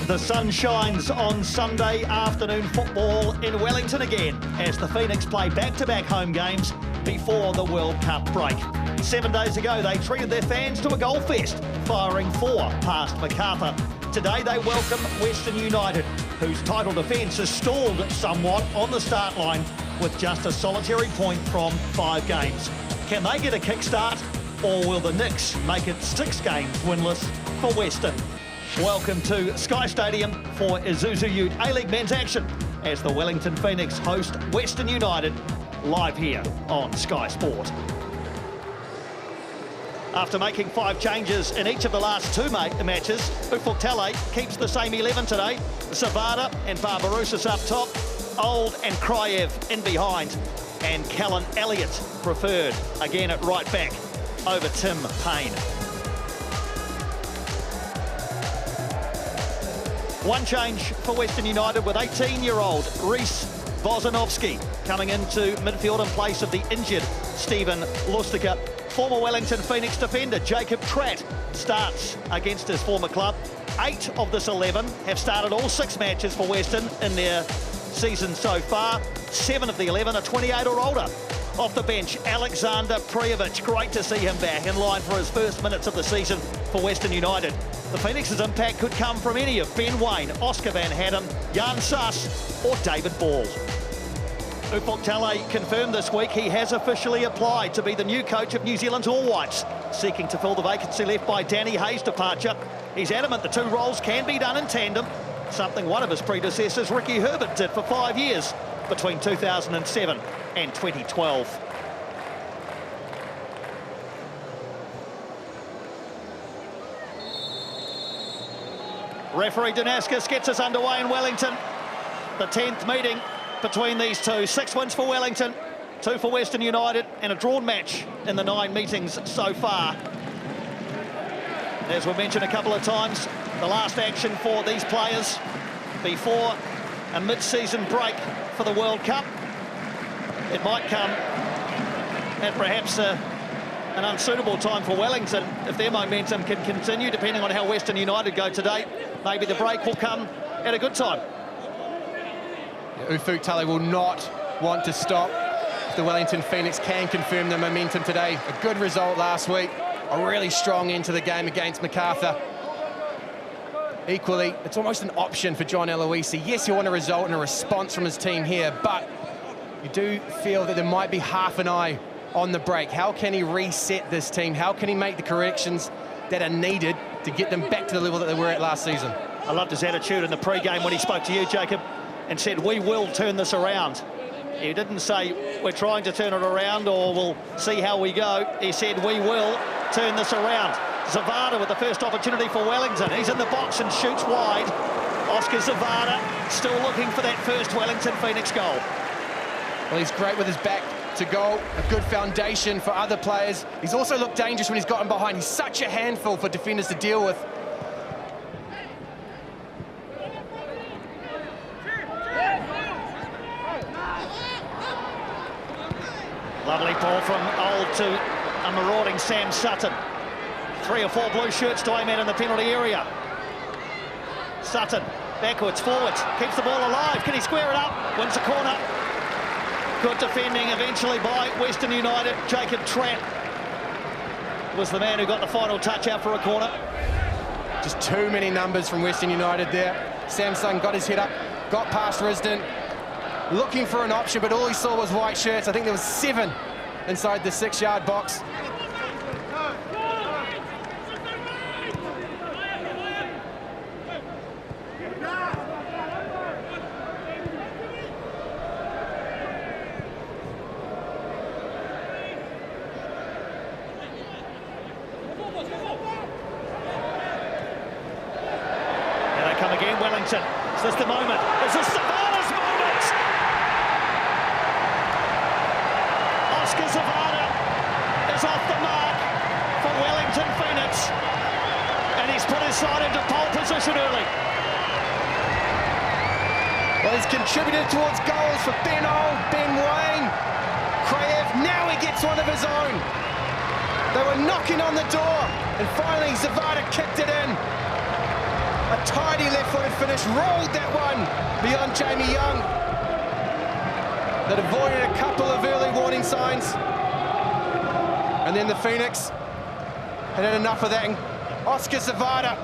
The sun shines on Sunday afternoon football in Wellington again as the Phoenix play back-to-back home games before the World Cup break. 7 days ago, they treated their fans to a goal fest, firing 4 past Macca. Today, they welcome Western United, whose title defence has stalled somewhat on the start line with just a solitary point from 5 games. Can they get a kickstart, or will the Knicks make it 6 games winless for Western? Welcome to Sky Stadium for Isuzu UTE A-League men's action as the Wellington Phoenix host Western United live here on Sky Sport. After making 5 changes in each of the last 2 matches, Ufuk keeps the same 11 today. Zavada and Barbarouses up top, Old and Kraev in behind, and Callan Elliott preferred again at right back over Tim Payne. One change for Western United with 18-year-old Reese Bozanovski coming into midfield in place of the injured Stephen Lustica. Former Wellington Phoenix defender Jacob Tratt starts against his former club. 8 of this 11 have started all 6 matches for Western in their season so far. 7 of the 11 are 28 or older. Off the bench, Alexander Prijovic, great to see him back in line for his first minutes of the season for Western United. The Phoenix's impact could come from any of Ben Wayne, Oscar van Hatten, Jan Suss or David Ball. Ufuk confirmed this week he has officially applied to be the new coach of New Zealand's All Whites, seeking to fill the vacancy left by Danny Hayes' departure. He's adamant the 2 roles can be done in tandem, something one of his predecessors, Ricky Herbert, did for 5 years between 2007 and 2012. Referee Danaskis gets us underway in Wellington. The 10th meeting between these two. 6 wins for Wellington, 2 for Western United, and a drawn match in the 9 meetings so far. As we mentioned a couple of times, the last action for these players before a mid-season break for the World Cup. It might come at perhaps an unsuitable time for Wellington if their momentum can continue, depending on how Western United go today. Maybe the break will come at a good time. Ufuk will not want to stop if the Wellington Phoenix can confirm the momentum today. A good result last week, a really strong end to the game against Macca. Equally, it's almost an option for John Aloisi. Yes, he'll want a result and a response from his team here, but you do feel that there might be half an eye on the break. How can he reset this team? How can he make the corrections that are needed to get them back to the level that they were at last season? I loved his attitude in the pre-game when he spoke to you, Jacob, and said, we will turn this around. He didn't say, we're trying to turn it around or we'll see how we go. He said, we will turn this around. Zavada with the first opportunity for Wellington. He's in the box and shoots wide. Oscar Zavada still looking for that first Wellington Phoenix goal. Well, he's great with his back to goal, a good foundation for other players. He's also looked dangerous when he's gotten behind. He's such a handful for defenders to deal with. Lovely ball from Old to a marauding Sam Sutton. 3 or 4 blue shirts to aim at in the penalty area. Sutton, backwards, forwards, keeps the ball alive. Can he square it up? Wins the corner. Good defending eventually by Western United. Jacob Tratt was the man who got the final touch out for a corner. Just too many numbers from Western United there. Samsung got his head up, got past Risdon, looking for an option, but all he saw was white shirts. I think there was 7 inside the 6-yard box. Come again, Wellington. Is this the moment? Is this Zavada's moment? Oscar Zavada is off the mark for Wellington Phoenix, and he's put his side into pole position early. Well, he's contributed towards goals for Ben Old, Ben Wayne, Kraev. Now he gets one of his own. They were knocking on the door, and finally Zavada kicked it in. A A tidy left-footed finish, rolled that one beyond Jamie Young. That avoided a couple of early warning signs. And then the Phoenix had enough of that. And Oscar Zavada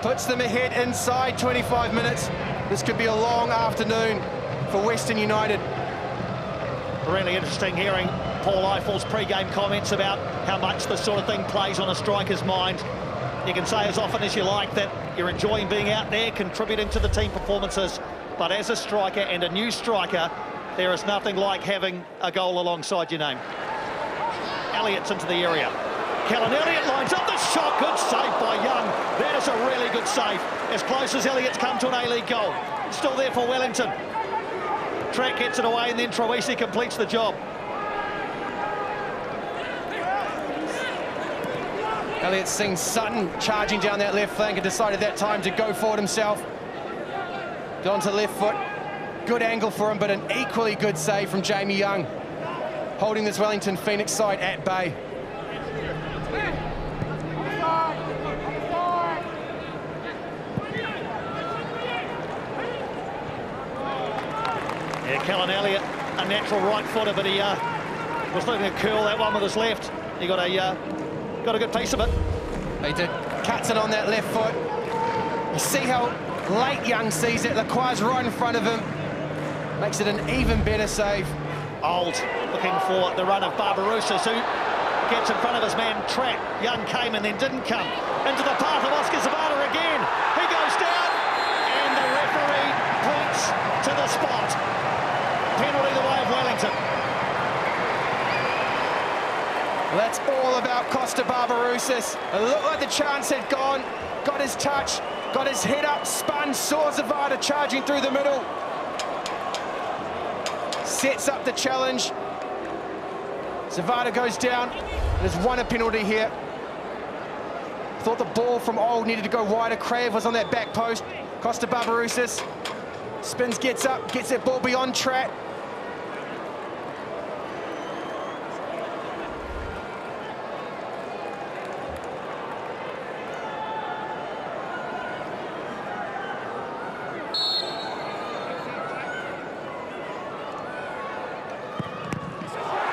puts them ahead inside 25 minutes. This could be a long afternoon for Western United. Really interesting hearing Paul Eiffel's pre-game comments about how much this sort of thing plays on a striker's mind. You can say as often as you like that you're enjoying being out there, contributing to the team performances, but as a striker and a new striker, there is nothing like having a goal alongside your name. Elliott's into the area. Callan Elliott lines up the shot. Good save by Young. That is a really good save. As close as Elliott's come to an A-League goal. Still there for Wellington. Track gets it away and then Troisi completes the job. Elliott's seen Sutton charging down that left flank and decided that time to go forward himself. Onto the left foot. Good angle for him, but an equally good save from Jamie Young, holding this Wellington Phoenix side at bay. Yeah, Callan Elliott, a natural right footer, but he was looking to curl that one with his left. He got a good piece of it. He did. Cuts it on that left foot. You see how late Young sees it. Lacroix's right in front of him. Makes it an even better save. Old looking for the run of Barbarouses, who gets in front of his man Trapp. Young came and then didn't come. Into the path of Oscar Zavada again. He goes down, and the referee points to the spot. Penalty the way of Wellington. Well, that's all about Costa Barbarouses. It looked like the chance had gone. Got his touch, got his head up, spun, saw Zavada charging through the middle. Sets up the challenge. Zavada goes down. There's a penalty here. Thought the ball from Old needed to go wider. Krav was on that back post. Costa Barbarouses spins, gets up, gets that ball beyond Trapp.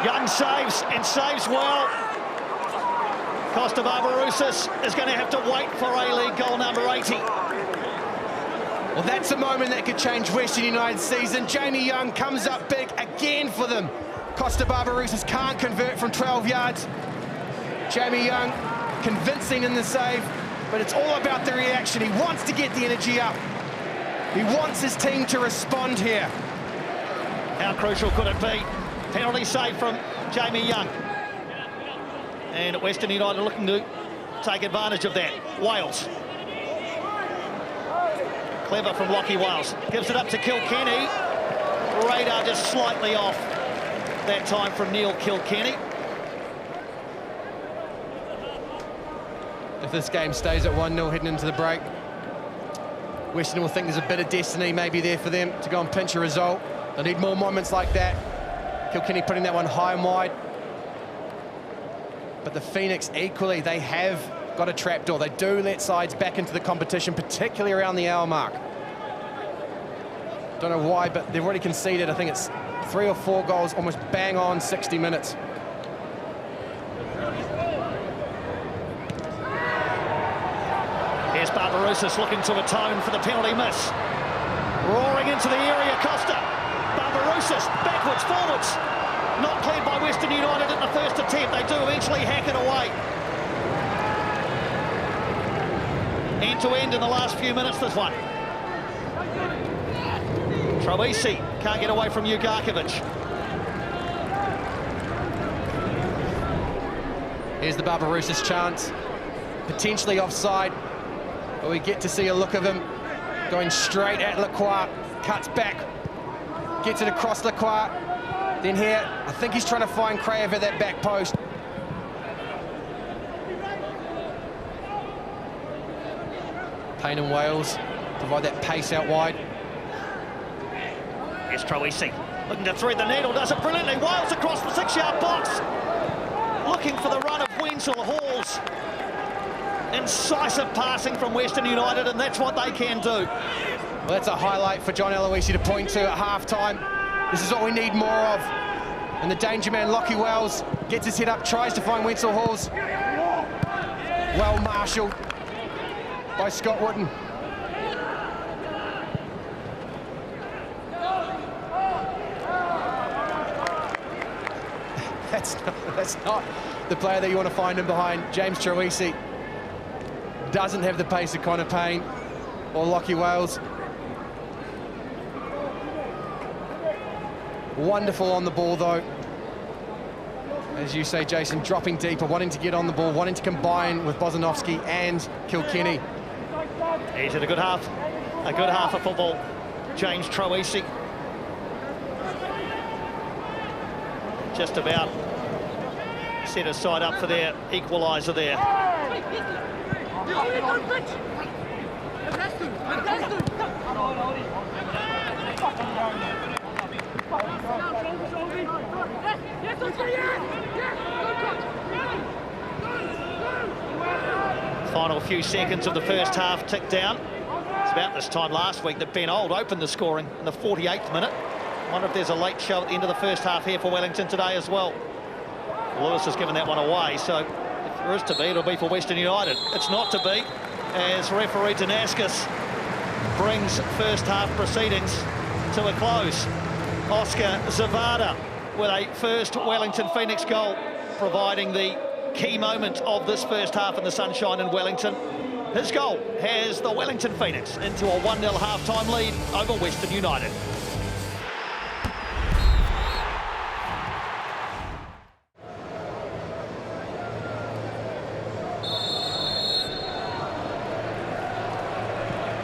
Young saves, and saves well. Costa Barbarouses is going to have to wait for A-League goal number 80. Well, that's a moment that could change Western United's season. Jamie Young comes up big again for them. Costa Barbarouses can't convert from 12 yards. Jamie Young convincing in the save, but it's all about the reaction. He wants to get the energy up. He wants his team to respond here. How crucial could it be? Penalty save from Jamie Young. And Western United looking to take advantage of that. Wales. Clever from Lockie Wales. Gives it up to Kilkenny. Radar just slightly off that time from Neil Kilkenny. If this game stays at 1-0 heading into the break, Western will think there's a bit of destiny maybe there for them to go and pinch a result. They need more moments like that. Kilkenny putting that one high and wide. But the Phoenix equally, they have got a trapdoor. They do let sides back into the competition, particularly around the hour mark. Don't know why, but they've already conceded, I think it's 3 or 4 goals, almost bang on 60 minutes. Here's Barbarouses looking to atone for the penalty miss. Roaring into the area, Costa. Barbarouses, backwards, forwards. Not cleared by Western United at the first attempt. They do eventually hack it away. End to end in the last few minutes, this one. Troisi can't get away from Ugarkovic. Here's the Barbarouses chance. Potentially offside, but we get to see a look of him going straight at Lacroix. Cuts back, gets it across Lacroix. Then here, I think he's trying to find Krav at that back post. Payne and Wales provide that pace out wide. Here's Troisi looking to thread the needle, does it brilliantly. Wales across the 6-yard box. Looking for the run of Wenzel Halls. incisive passing from Western United, and that's what they can do. Well, that's a highlight for John Aloisi to point to at half-time. This is what we need more of. And the danger man, Lockie Wells, gets his head up, tries to find Wenzel Halls. Well marshalled by Scott Wootton. That's not the player that you want to find him behind. James Troisi doesn't have the pace of Connor Payne or Lockie Wales. Wonderful on the ball, though. As you say, Jason, dropping deeper, wanting to get on the ball, wanting to combine with Bozanovsky and Kilkenny. He's had a good half of football. James Troisi. Just about set his side up for their equaliser there. Final few seconds of the first half tick down. It's about this time last week that Ben Old opened the scoring in the 48th minute. I wonder if there's a late show at the end of the first half here for Wellington today as well. Lewis has given that one away, so if there is to be, it'll be for Western United. It's not to be, as referee Danaskis brings first half proceedings to a close. Oscar Zavada with a first Wellington Phoenix goal, providing the key moment of this first half in the sunshine in Wellington. His goal has the Wellington Phoenix into a 1-0 half-time lead over Western United.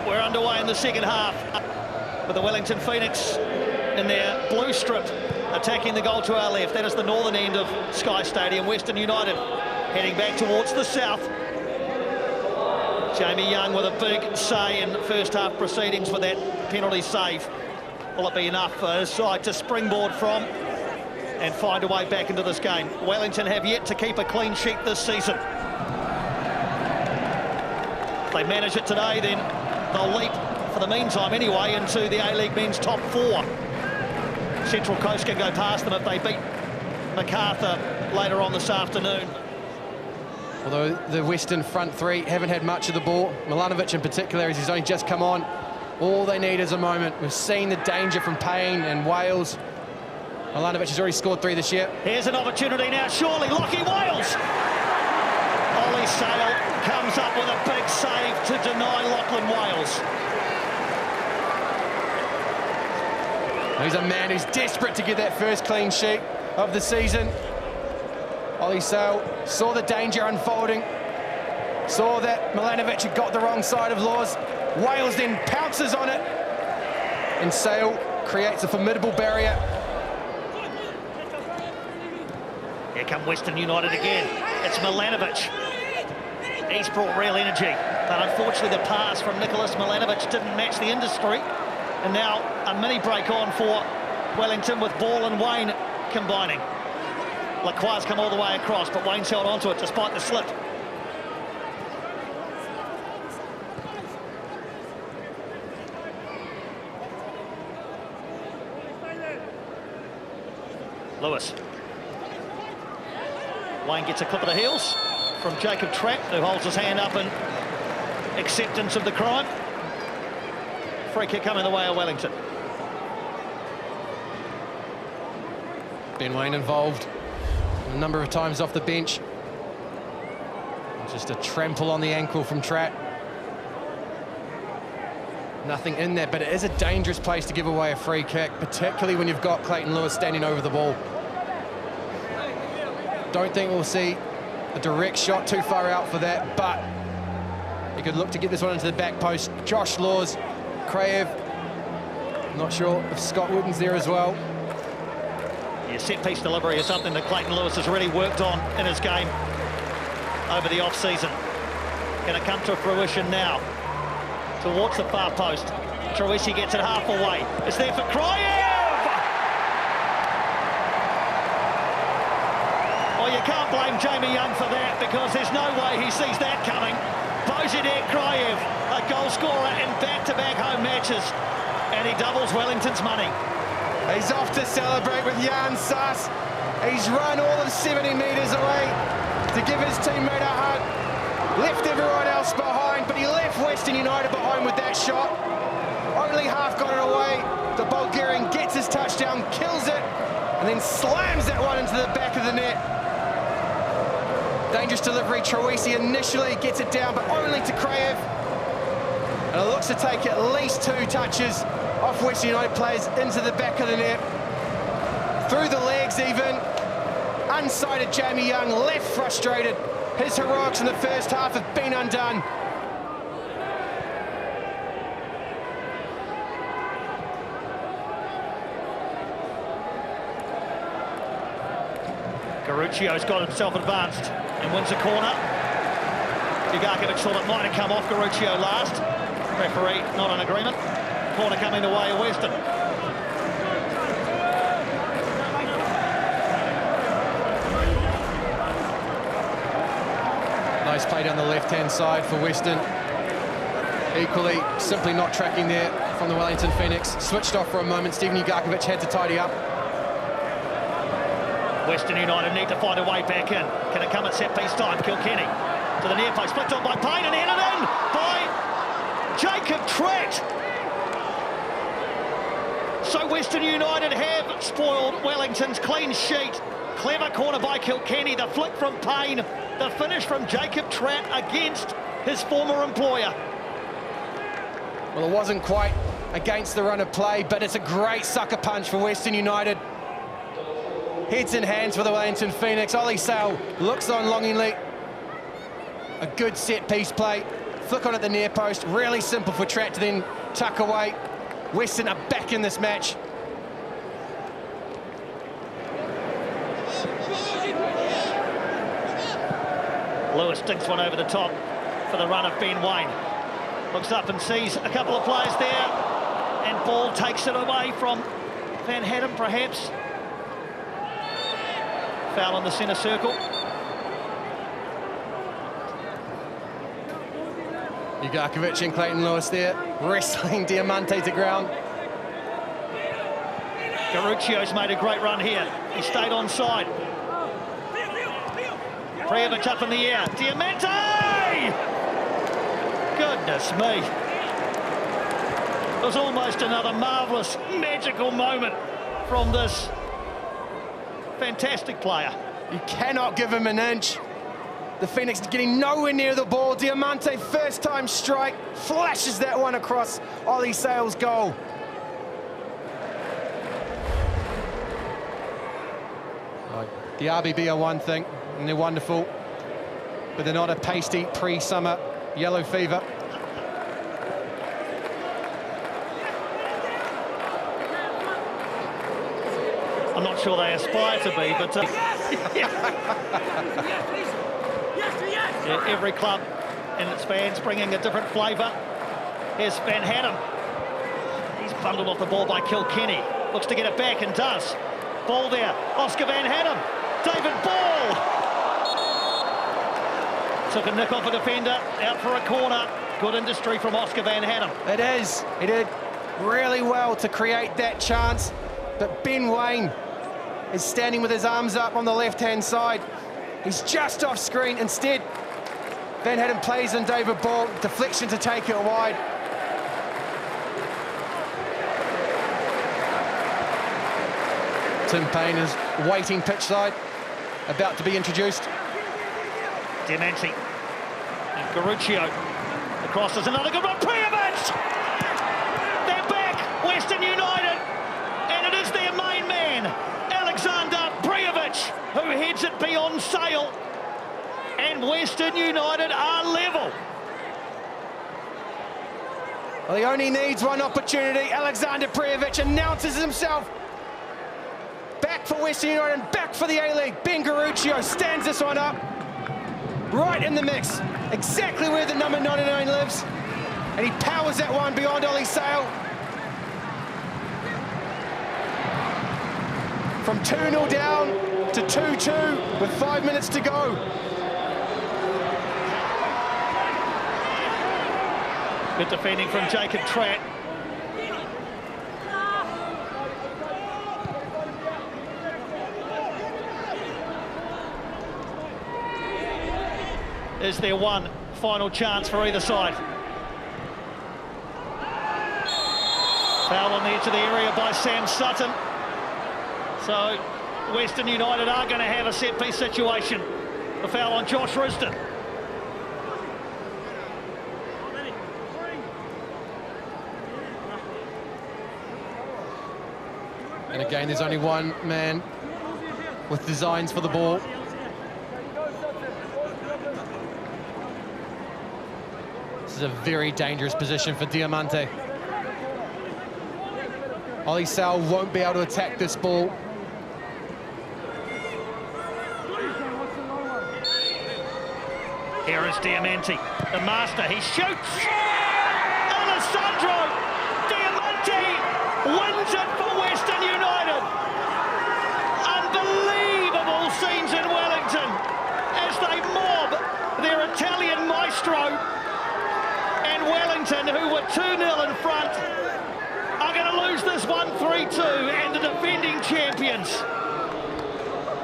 We're underway in the second half with the Wellington Phoenix in their blue strip attacking the goal to our left. That is the northern end of Sky Stadium. Western United heading back towards the south. Jamie Young with a big say in first half proceedings with that penalty save. Will it be enough for his side to springboard from and find a way back into this game? Wellington have yet to keep a clean sheet this season. If they manage it today, then they'll leap, for the meantime anyway, into the A-League men's top 4. Central Coast can go past them if they beat MacArthur later on this afternoon. Although the Western front three haven't had much of the ball, Milanovic in particular, as he's only just come on, all they need is a moment. We've seen the danger from Payne and Wales. Milanovic has already scored 3 this year. Here's an opportunity now, surely, Lockie Wales! Ollie Sale comes up with a big save to deny Lachlan Wales. He's a man who's desperate to get that first clean sheet of the season. Ollie Sale saw the danger unfolding, saw that Milanovic had got the wrong side of Laws. Wales then pounces on it, and Sale creates a formidable barrier. Here come Western United again. It's Milanovic. He's brought real energy, but unfortunately the pass from Nicholas Milanovic didn't match the industry. And now a mini break on for Wellington with Ball and Wayne combining. Lacroix's come all the way across, but Wayne's held onto it despite the slip. Lewis. Wayne gets a clip of the heels from Jacob Trapp, who holds his hand up in acceptance of the crime. Free kick coming the way of Wellington. Ben Wayne involved a number of times off the bench. Just a trample on the ankle from Trapp. Nothing in there, but it is a dangerous place to give away a free kick, particularly when you've got Clayton Lewis standing over the ball. Don't think we'll see a direct shot too far out for that, but you could look to get this one into the back post. Josh Laws, Kraev, not sure if Scott Wootton's there as well. Yeah, set-piece delivery is something that Clayton Lewis has really worked on in his game over the off-season. Going to come to fruition now towards the far post. Troisi gets it half away. It's there for Kraev! Well, you can't blame Jamie Young for that, because there's no way he sees that coming. Kraev, a goal scorer in back-to-back home matches, and he doubles Wellington's money. He's off to celebrate with Jan Sass. He's run all of 70 metres away to give his teammate a hug. Left everyone else behind, but he left Western United behind with that shot. Only half got it away. The Bulgarian gets his touchdown, kills it, and then slams that one into the back of the net. Dangerous delivery. Troisi initially gets it down, but only to Kraev. And it looks to take at least 2 touches off Western United players into the back of the net. Through the legs even. Unsighted Jamie Young, left frustrated. His heroics in the first half have been undone. Garuccio's got himself advanced and wins a corner. Jugarkovic thought it might have come off Garuccio last. Referee not in agreement. Corner coming the way of Western. Nice play down the left-hand side for Western. Equally, simply not tracking there from the Wellington Phoenix. Switched off for a moment. Steven Jugarkovic had to tidy up. Western United need to find a way back in. Can it come at set-piece time? Kilkenny to the near post, flicked on by Payne and headed in by Jacob Tratt. So Western United have spoiled Wellington's clean sheet. Clever corner by Kilkenny, the flick from Payne, the finish from Jacob Tratt against his former employer. Well, it wasn't quite against the run of play, but it's a great sucker punch for Western United. Heads in hands for the Wellington Phoenix. Ollie Sale looks on longingly. A good set-piece play. Flick on at the near post. Really simple for Tratt to then tuck away. Western are back in this match. Lewis dinks one over the top for the run of Ben Waine. Looks up and sees a couple of players there, and ball takes it away from Van Hatten, perhaps. Foul in the centre circle. Jugarkovic and Clayton Lewis there, wrestling Diamante to ground. Garuccio's made a great run here. He stayed onside. Prijovic up in the air. Diamante! Goodness me. It was almost another marvellous, magical moment from this fantastic player. You cannot give him an inch. The Phoenix getting nowhere near the ball. Diamante, first time strike, flashes that one across Ollie Sale's goal. The RBB are one thing, and they're wonderful, but they're not a pasty pre-summer yellow fever. I'm not sure they aspire to be, but yeah, every club and its fans bringing a different flavour. Here's Van Hatten. He's bundled off the ball by Kilkenny. Looks to get it back and does. Ball there, Oscar Van Hatten. David Ball. Took a nick off a defender, out for a corner. Good industry from Oscar Van Hatten. It is. He did really well to create that chance, but Ben Waine is standing with his arms up on the left-hand side. He's just off screen. Instead, Van Hatten plays in David Ball, deflection to take it wide. Tim Payne is waiting pitch side, about to be introduced. Diamante and Garuccio. The cross is another good one. Prijovic! They're back, Western United, and it is their main man, Alexander Prijovic, who heads it beyond Sale, and Western United are level. Well, he only needs one opportunity. Alexander Prijovic announces himself. Back for Western United and back for the A-League. Ben Garuccio stands this one up. Right in the mix. Exactly where the number 99 lives. And he powers that one beyond Ollie Sale. From 2-0 down to 2-2 with 5 minutes to go. Good defending from Jacob Tratt. Is there one final chance for either side? Foul on the edge of the area by Sam Sutton. So Western United are going to have a set-piece situation. The foul on Josh Risdon. And again, there's only one man with designs for the ball. This is a very dangerous position for Diamante. Ollie Sal won't be able to attack this ball. Here is Diamante, the master, he shoots! Alessandro Diamante wins it for Western United! Unbelievable scenes in Wellington as they mob their Italian maestro, and Wellington, who were 2-0 in front, are going to lose this one 3-2, and the defending champions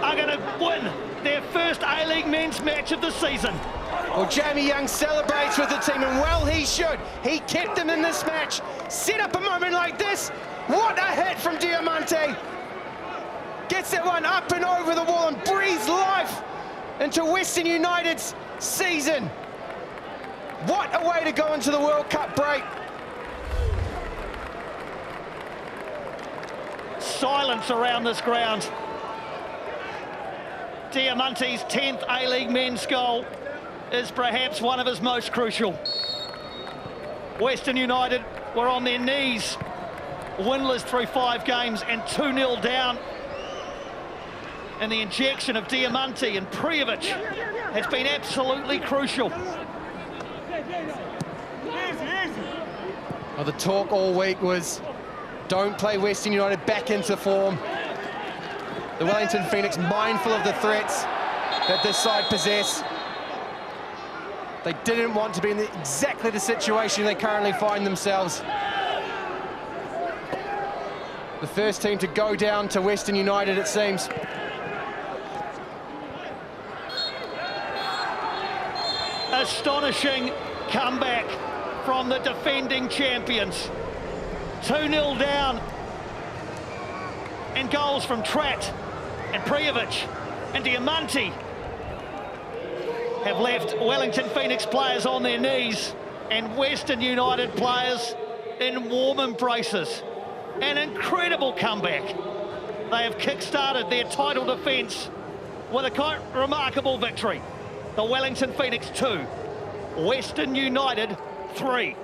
are going to win their first A-League men's match of the season. Well, Jamie Young celebrates with the team, and well he should. He kept them in this match. Set up a moment like this. What a hit from Diamante. Gets that one up and over the wall and breathes life into Western United's season. What a way to go into the World Cup break. Silence around this ground. Diamante's 10th A-League men's goal is perhaps one of his most crucial. Western United were on their knees, winless through 5 games and 2-0 down. And the injection of Diamante and Prijovic has been absolutely crucial. Well, the talk all week was don't play Western United back into form. The Wellington Phoenix mindful of the threats that this side possess. They didn't want to be in exactly the situation they currently find themselves. The first team to go down to Western United, it seems. Astonishing comeback from the defending champions. 2-0 down. And goals from Tratt and Prijovic and Diamante have left Wellington Phoenix players on their knees and Western United players in warm embraces. An incredible comeback. They have kick-started their title defence with a quite remarkable victory. The Wellington Phoenix 2, Western United 3.